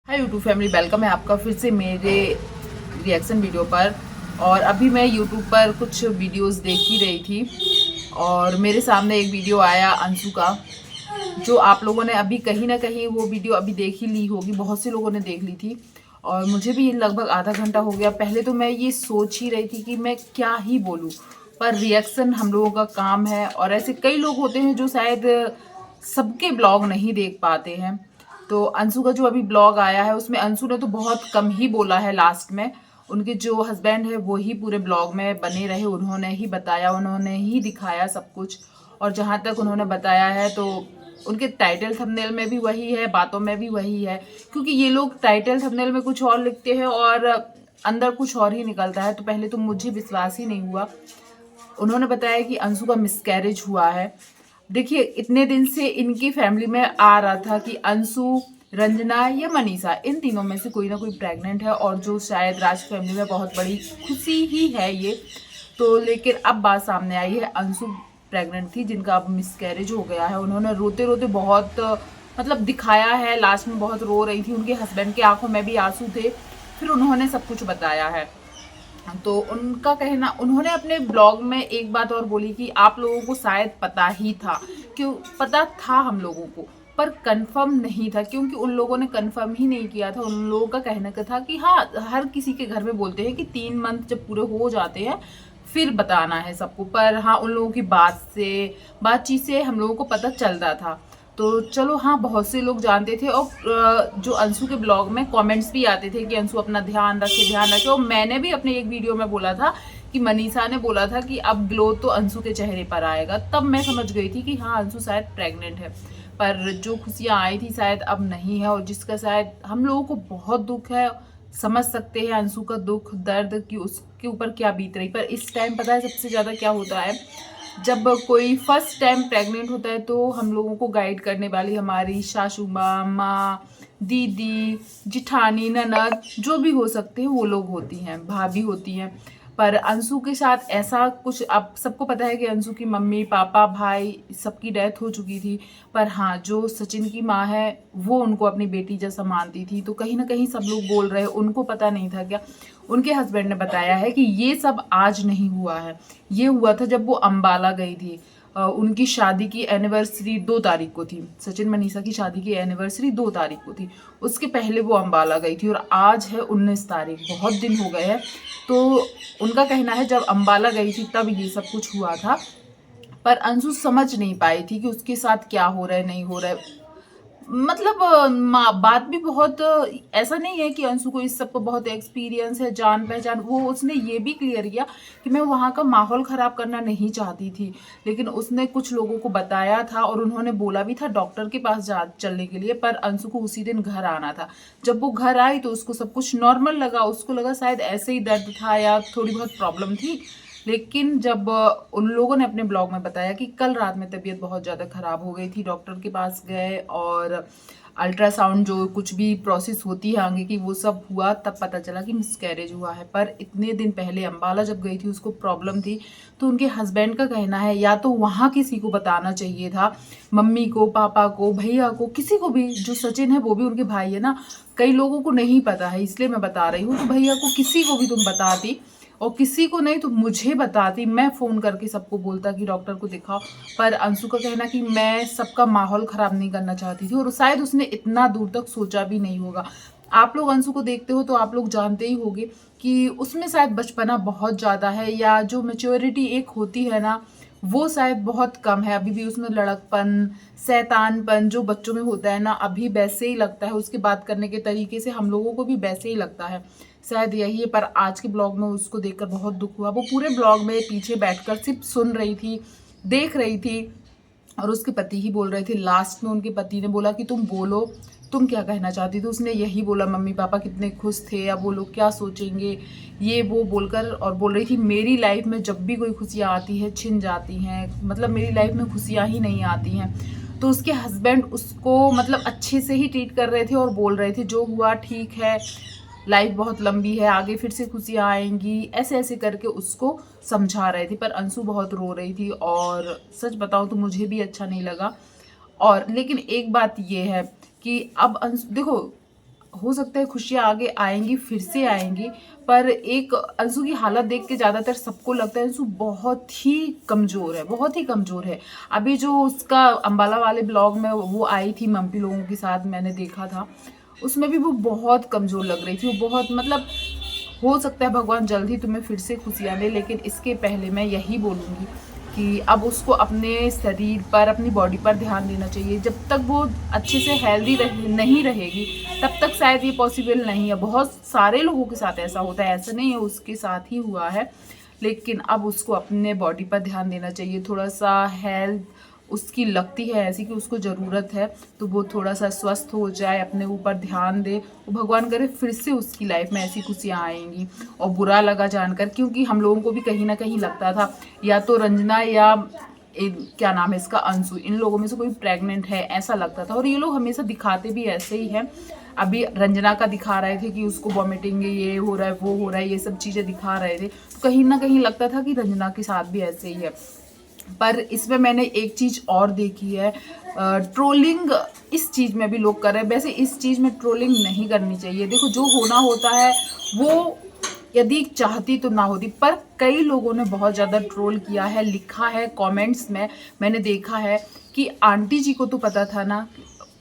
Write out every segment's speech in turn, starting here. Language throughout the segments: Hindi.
हाय यूट्यूब फैमिली, वेलकम है आपका फिर से मेरे रिएक्शन वीडियो पर। और अभी मैं यूट्यूब पर कुछ वीडियोस देख ही रही थी और मेरे सामने एक वीडियो आया अंशु का, जो आप लोगों ने अभी कहीं ना कहीं वो वीडियो अभी देख ही ली होगी, बहुत से लोगों ने देख ली थी और मुझे भी लगभग आधा घंटा हो गया। पहले तो मैं ये सोच ही रही थी कि मैं क्या ही बोलूँ, पर रिएक्शन हम लोगों का काम है और ऐसे कई लोग होते हैं जो शायद सबके ब्लॉग नहीं देख पाते हैं। तो अंशु का जो अभी ब्लॉग आया है उसमें अंशु ने तो बहुत कम ही बोला है। लास्ट में उनके जो हस्बैंड है वो ही पूरे ब्लॉग में बने रहे, उन्होंने ही बताया, उन्होंने ही दिखाया सब कुछ। और जहाँ तक उन्होंने बताया है तो उनके टाइटल थंबनेल में भी वही है, बातों में भी वही है, क्योंकि ये लोग टाइटल थंबनेल में कुछ और लिखते हैं और अंदर कुछ और ही निकलता है। तो पहले तो मुझे विश्वास ही नहीं हुआ। उन्होंने बताया कि अंशु का मिसकैरेज हुआ है। देखिए, इतने दिन से इनकी फैमिली में आ रहा था कि अंशु, रंजना या मनीषा, इन तीनों में से कोई ना कोई प्रेग्नेंट है और जो शायद राज फैमिली में बहुत बड़ी खुशी ही है ये। तो लेकिन अब बात सामने आई है, अंशु प्रेग्नेंट थी जिनका अब मिसकैरेज हो गया है। उन्होंने रोते रोते बहुत मतलब दिखाया है, लास्ट में बहुत रो रही थी, उनके हस्बैंड की आंखों में भी आंसू थे। फिर उन्होंने सब कुछ बताया है। तो उनका कहना, उन्होंने अपने ब्लॉग में एक बात और बोली कि आप लोगों को शायद पता ही था, क्यों पता था हम लोगों को, पर कंफर्म नहीं था, क्योंकि उन लोगों ने कंफर्म ही नहीं किया था। उन लोगों का कहना का था कि हाँ, हर किसी के घर में बोलते हैं कि 3 मंथ जब पूरे हो जाते हैं फिर बताना है सबको, पर हाँ, उन लोगों की बातचीत से हम लोगों को पता चलता था। तो चलो, हाँ, बहुत से लोग जानते थे और जो अंशु के ब्लॉग में कमेंट्स भी आते थे कि अंशु अपना ध्यान रखे, ध्यान रखे। और मैंने भी अपने एक वीडियो में बोला था कि मनीषा ने बोला था कि अब ग्लो तो अंशु के चेहरे पर आएगा, तब मैं समझ गई थी कि हाँ, अंशु शायद प्रेग्नेंट है। पर जो खुशियाँ आई थी शायद अब नहीं है, और जिसका शायद हम लोगों को बहुत दुख है। समझ सकते हैं अंशु का दुख दर्द कि उसके ऊपर क्या बीत रही। पर इस टाइम पता है सबसे ज़्यादा क्या होता है, जब कोई फर्स्ट टाइम प्रेग्नेंट होता है तो हम लोगों को गाइड करने वाली हमारी सासू माँ, माँ, दीदी, जिठानी, ननद, जो भी हो सकते हैं वो लोग होती हैं, भाभी होती हैं। पर अंशु के साथ ऐसा कुछ, अब सबको पता है कि अंशु की मम्मी, पापा, भाई सबकी डेथ हो चुकी थी। पर हाँ, जो सचिन की माँ है वो उनको अपनी बेटी जैसा मानती थी। तो कहीं ना कहीं सब लोग बोल रहे हैं, उनको पता नहीं था क्या। उनके हस्बैंड ने बताया है कि ये सब आज नहीं हुआ है, ये हुआ था जब वो अंबाला गई थी। उनकी शादी की एनिवर्सरी 2 तारीख को थी, सचिन मनीषा की शादी की एनिवर्सरी 2 तारीख को थी। उसके पहले वो अंबाला गई थी और आज है 19 तारीख, बहुत दिन हो गए हैं। तो उनका कहना है जब अंबाला गई थी तब ये सब कुछ हुआ था। पर अंशु समझ नहीं पाई थी कि उसके साथ क्या हो रहा है, नहीं हो रहा है। मतलब बात भी बहुत ऐसा नहीं है कि अंशु को इस सब को बहुत एक्सपीरियंस है, जान पहचान। वो उसने ये भी क्लियर किया कि मैं वहाँ का माहौल ख़राब करना नहीं चाहती थी, लेकिन उसने कुछ लोगों को बताया था और उन्होंने बोला भी था डॉक्टर के पास जा चलने के लिए। पर अंशु को उसी दिन घर आना था। जब वो घर आई तो उसको सब कुछ नॉर्मल लगा, उसको लगा शायद ऐसे ही दर्द था या थोड़ी बहुत प्रॉब्लम थी। लेकिन जब उन लोगों ने अपने ब्लॉग में बताया कि कल रात में तबीयत बहुत ज़्यादा ख़राब हो गई थी, डॉक्टर के पास गए और अल्ट्रासाउंड जो कुछ भी प्रोसेस होती है आगे की वो सब हुआ, तब पता चला कि मिसकैरेज हुआ है। पर इतने दिन पहले अंबाला जब गई थी उसको प्रॉब्लम थी। तो उनके हस्बैंड का कहना है या तो वहाँ किसी को बताना चाहिए था, मम्मी को, पापा को, भैया को, किसी को भी। जो सचिन है वो भी उनके भाई है ना, कई लोगों को नहीं पता है इसलिए मैं बता रही हूँ। तो भैया को, किसी को भी तुम बताती, और किसी को नहीं तो मुझे बताती, मैं फ़ोन करके सबको बोलता कि डॉक्टर को दिखाओ। पर अंशु का कहना कि मैं सबका माहौल ख़राब नहीं करना चाहती थी और शायद उसने इतना दूर तक सोचा भी नहीं होगा। आप लोग अंशु को देखते हो तो आप लोग जानते ही होंगे कि उसमें शायद बचपना बहुत ज़्यादा है, या जो मैच्योरिटी एक होती है ना वो शायद बहुत कम है। अभी भी उसमें लड़कपन, शैतानपन जो बच्चों में होता है ना, अभी वैसे ही लगता है। उसके बात करने के तरीके से हम लोगों को भी वैसे ही लगता है, शायद यही है। पर आज के ब्लॉग में उसको देखकर बहुत दुख हुआ। वो पूरे ब्लॉग में पीछे बैठकर सिर्फ सुन रही थी, देख रही थी, और उसके पति ही बोल रहे थे। लास्ट में उनके पति ने बोला कि तुम बोलो, तुम क्या कहना चाहती थी। उसने यही बोला, मम्मी पापा कितने खुश थे, या वो लोग क्या सोचेंगे, ये वो बोलकर। और बोल रही थी मेरी लाइफ में जब भी कोई खुशियाँ आती है छिन जाती हैं, मतलब मेरी लाइफ में खुशियाँ ही नहीं आती हैं। तो उसके हस्बैंड उसको मतलब अच्छे से ही ट्रीट कर रहे थे और बोल रहे थे जो हुआ ठीक है, लाइफ बहुत लंबी है, आगे फिर से खुशियाँ आएंगी, ऐसे ऐसे करके उसको समझा रहे थे। पर अंशु बहुत रो रही थी और सच बताऊं तो मुझे भी अच्छा नहीं लगा। और लेकिन एक बात ये है कि अब अंशु देखो, हो सकता है खुशियाँ आगे आएंगी, फिर से आएंगी, पर एक अंशु की हालत देख के ज़्यादातर सबको लगता है अंशु बहुत ही कमज़ोर है, बहुत ही कमज़ोर है। अभी जो उसका अंबाला वाले ब्लॉग में वो आई थी मम्पी लोगों के साथ, मैंने देखा था, उसमें भी वो बहुत कमज़ोर लग रही थी। वो बहुत मतलब हो सकता है भगवान जल्द ही तुम्हें फिर से खुशियाँ दे, लेकिन इसके पहले मैं यही बोलूँगी कि अब उसको अपने शरीर पर, अपनी बॉडी पर ध्यान देना चाहिए। जब तक वो अच्छे से हेल्दी नहीं रहेगी तब तक शायद ये पॉसिबल नहीं है। बहुत सारे लोगों के साथ ऐसा होता है, ऐसा नहीं है उसके साथ ही हुआ है, लेकिन अब उसको अपने बॉडी पर ध्यान देना चाहिए। थोड़ा सा हेल्थ उसकी लगती है ऐसी कि उसको ज़रूरत है, तो वो थोड़ा सा स्वस्थ हो जाए, अपने ऊपर ध्यान दे, वो भगवान करे फिर से उसकी लाइफ में ऐसी खुशियाँ आएंगी। और बुरा लगा जानकर, क्योंकि हम लोगों को भी कहीं ना कहीं लगता था या तो रंजना या क्या नाम है इसका, अंशु, इन लोगों में से कोई प्रेग्नेंट है ऐसा लगता था। और ये लोग हमेशा दिखाते भी ऐसे ही हैं। अभी रंजना का दिखा रहे थे कि उसको वॉमिटिंग, ये हो रहा है, वो हो रहा है, ये सब चीज़ें दिखा रहे थे, तो कहीं ना कहीं लगता था कि रंजना के साथ भी ऐसे ही है। पर इसमें मैंने एक चीज़ और देखी है, ट्रोलिंग इस चीज़ में भी लोग कर रहे हैं। वैसे इस चीज़ में ट्रोलिंग नहीं करनी चाहिए। देखो, जो होना होता है वो यदि चाहती तो ना होती, पर कई लोगों ने बहुत ज़्यादा ट्रोल किया है, लिखा है कमेंट्स में, मैंने देखा है कि आंटी जी को तो पता था ना,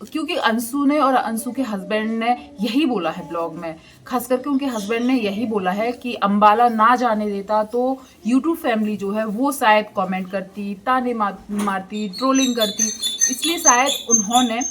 क्योंकि अंशु ने और अंशु के हस्बैंड ने यही बोला है ब्लॉग में, खास करके उनके हस्बैंड ने यही बोला है कि अंबाला ना जाने देता तो यूट्यूब फैमिली जो है वो शायद कमेंट करती, ताने मारती, ट्रोलिंग करती, इसलिए शायद उन्होंने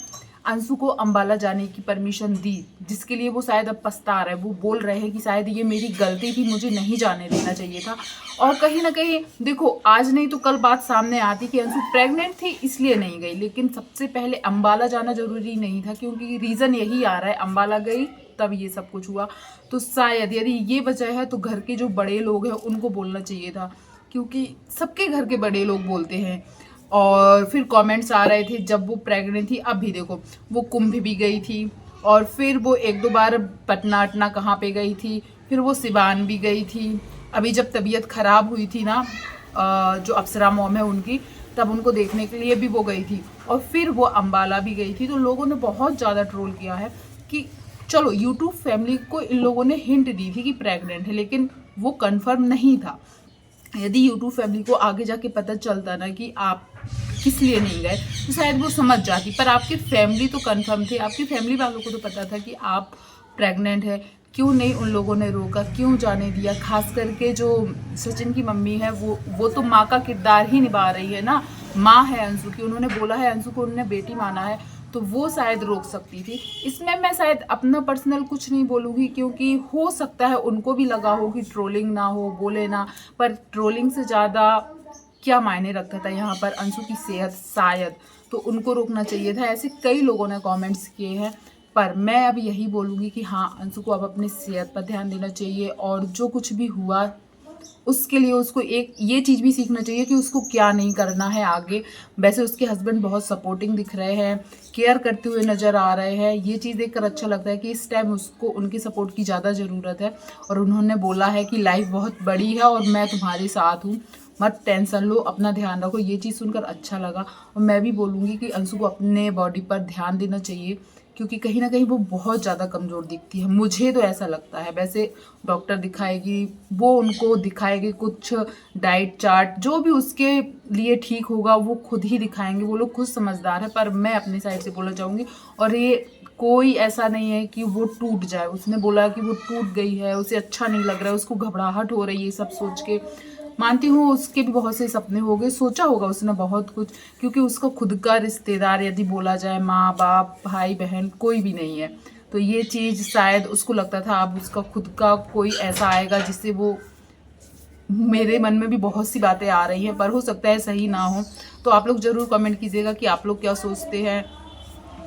अंशु को अंबाला जाने की परमिशन दी, जिसके लिए वो शायद अब पछता रहे हैं। वो बोल रहे हैं कि शायद ये मेरी गलती थी, मुझे नहीं जाने देना चाहिए था। और कहीं ना कहीं देखो, आज नहीं तो कल बात सामने आती कि अंशु प्रेग्नेंट थी इसलिए नहीं गई, लेकिन सबसे पहले अंबाला जाना जरूरी नहीं था, क्योंकि रीज़न यही आ रहा है, अंबाला गई तब ये सब कुछ हुआ। तो शायद यदि ये वजह है तो घर के जो बड़े लोग हैं उनको बोलना चाहिए था, क्योंकि सबके घर के बड़े लोग बोलते हैं। और फिर कमेंट्स आ रहे थे जब वो प्रेग्नेंट थी। अब भी देखो, वो कुंभ भी गई थी, और फिर वो एक दो बार पटना अटना कहाँ पे गई थी, फिर वो सिवान भी गई थी। अभी जब तबीयत ख़राब हुई थी ना, जो अप्सरा मॉम है उनकी, तब उनको देखने के लिए भी वो गई थी, और फिर वो अंबाला भी गई थी। तो लोगों ने बहुत ज़्यादा ट्रोल किया है कि चलो, यूट्यूब फैमिली को इन लोगों ने हिंट दी थी कि प्रेग्नेंट है, लेकिन वो कंफर्म नहीं था। यदि यूट्यूब फैमिली को आगे जाके पता चलता ना कि आप किस लिए नहीं गए, तो शायद वो समझ जाती। पर आपकी फैमिली तो कंफर्म थी, आपकी फैमिली वालों को तो पता था कि आप प्रेग्नेंट है, क्यों नहीं उन लोगों ने रोका, क्यों जाने दिया। खास करके जो सचिन की मम्मी है, वो तो माँ का किरदार ही निभा रही है ना, माँ है अंशु की, उन्होंने बोला है, अंशु को उन्होंने बेटी माना है, तो वो शायद रोक सकती थी। इसमें मैं शायद अपना पर्सनल कुछ नहीं बोलूँगी, क्योंकि हो सकता है उनको भी लगा हो कि ट्रोलिंग ना हो, बोले ना, पर ट्रोलिंग से ज़्यादा क्या मायने रखता था यहाँ पर अंशु की सेहत, शायद तो उनको रोकना चाहिए था। ऐसे कई लोगों ने कमेंट्स किए हैं, पर मैं अब यही बोलूँगी कि हाँ, अंशु को अब अपनी सेहत पर ध्यान देना चाहिए, और जो कुछ भी हुआ उसके लिए उसको एक ये चीज़ भी सीखना चाहिए कि उसको क्या नहीं करना है आगे। वैसे उसके हस्बैंड बहुत सपोर्टिंग दिख रहे हैं, केयर करते हुए नज़र आ रहे हैं, ये चीज़ देखकर अच्छा लगता है कि इस टाइम उसको उनकी सपोर्ट की ज़्यादा ज़रूरत है। और उन्होंने बोला है कि लाइफ बहुत बड़ी है और मैं तुम्हारे साथ हूँ, मत टेंशन लो, अपना ध्यान रखो। ये चीज़ सुनकर अच्छा लगा। और मैं भी बोलूँगी कि अंशु को अपने बॉडी पर ध्यान देना चाहिए, क्योंकि कहीं ना कहीं वो बहुत ज़्यादा कमज़ोर दिखती है, मुझे तो ऐसा लगता है। वैसे डॉक्टर दिखाएगी, वो उनको दिखाएगी कुछ डाइट चार्ट, जो भी उसके लिए ठीक होगा वो खुद ही दिखाएंगे, वो लोग खुद समझदार है। पर मैं अपनी साइड से बोलना चाहूँगी, और ये कोई ऐसा नहीं है कि वो टूट जाए। उसने बोला कि वो टूट गई है, उसे अच्छा नहीं लग रहा है, उसको घबराहट हो रही है, सब सोच के मानती हूँ उसके भी बहुत से सपने हो गए, सोचा होगा उसने बहुत कुछ, क्योंकि उसका खुद का रिश्तेदार यदि बोला जाए, माँ बाप भाई बहन कोई भी नहीं है। तो ये चीज़ शायद उसको लगता था अब उसका खुद का कोई ऐसा आएगा जिससे वो, मेरे मन में भी बहुत सी बातें आ रही हैं, पर हो सकता है सही ना हो। तो आप लोग ज़रूर कमेंट कीजिएगा कि आप लोग क्या सोचते हैं।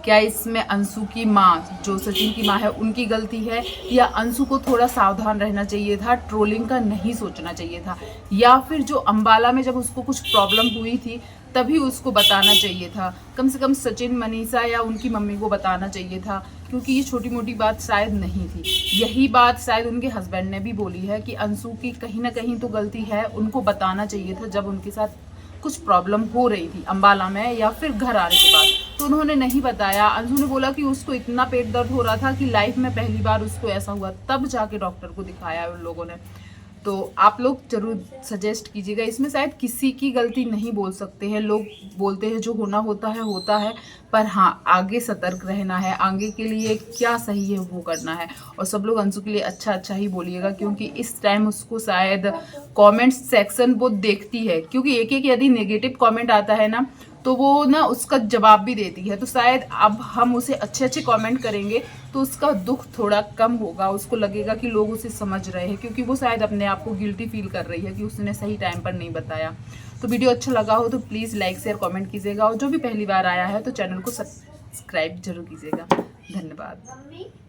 क्या इसमें अंशु की माँ, जो सचिन की माँ है, उनकी गलती है, या अंशु को थोड़ा सावधान रहना चाहिए था, ट्रोलिंग का नहीं सोचना चाहिए था, या फिर जो अंबाला में जब उसको कुछ प्रॉब्लम हुई थी तभी उसको बताना चाहिए था, कम से कम सचिन, मनीषा या उनकी मम्मी को बताना चाहिए था, क्योंकि ये छोटी मोटी बात शायद नहीं थी। यही बात शायद उनके हस्बैंड ने भी बोली है कि अंशु की कहीं ना कहीं तो गलती है, उनको बताना चाहिए था जब उनके साथ कुछ प्रॉब्लम हो रही थी अम्बाला में या फिर घर आने के बाद, तो उन्होंने नहीं बताया। अंशु ने बोला कि उसको इतना पेट दर्द हो रहा था कि लाइफ में पहली बार उसको ऐसा हुआ, तब जाके डॉक्टर को दिखाया उन लोगों ने। तो आप लोग जरूर सजेस्ट कीजिएगा। इसमें शायद किसी की गलती नहीं बोल सकते हैं, लोग बोलते हैं जो होना होता है, पर हाँ आगे सतर्क रहना है, आगे के लिए क्या सही है वो करना है। और सब लोग अंशु के लिए अच्छा ही बोलिएगा, क्योंकि इस टाइम उसको शायद कमेंट सेक्शन वो देखती है, क्योंकि एक यदि नेगेटिव कमेंट आता है ना तो वो ना उसका जवाब भी देती है। तो शायद अब हम उसे अच्छे कमेंट करेंगे तो उसका दुख थोड़ा कम होगा, उसको लगेगा कि लोग उसे समझ रहे हैं, क्योंकि वो शायद अपने आप को गिल्टी फील कर रही है कि उसने सही टाइम पर नहीं बताया। तो वीडियो अच्छा लगा हो तो प्लीज़ लाइक शेयर कमेंट कीजिएगा, और जो भी पहली बार आया है तो चैनल को सब्सक्राइब जरूर कीजिएगा। धन्यवाद।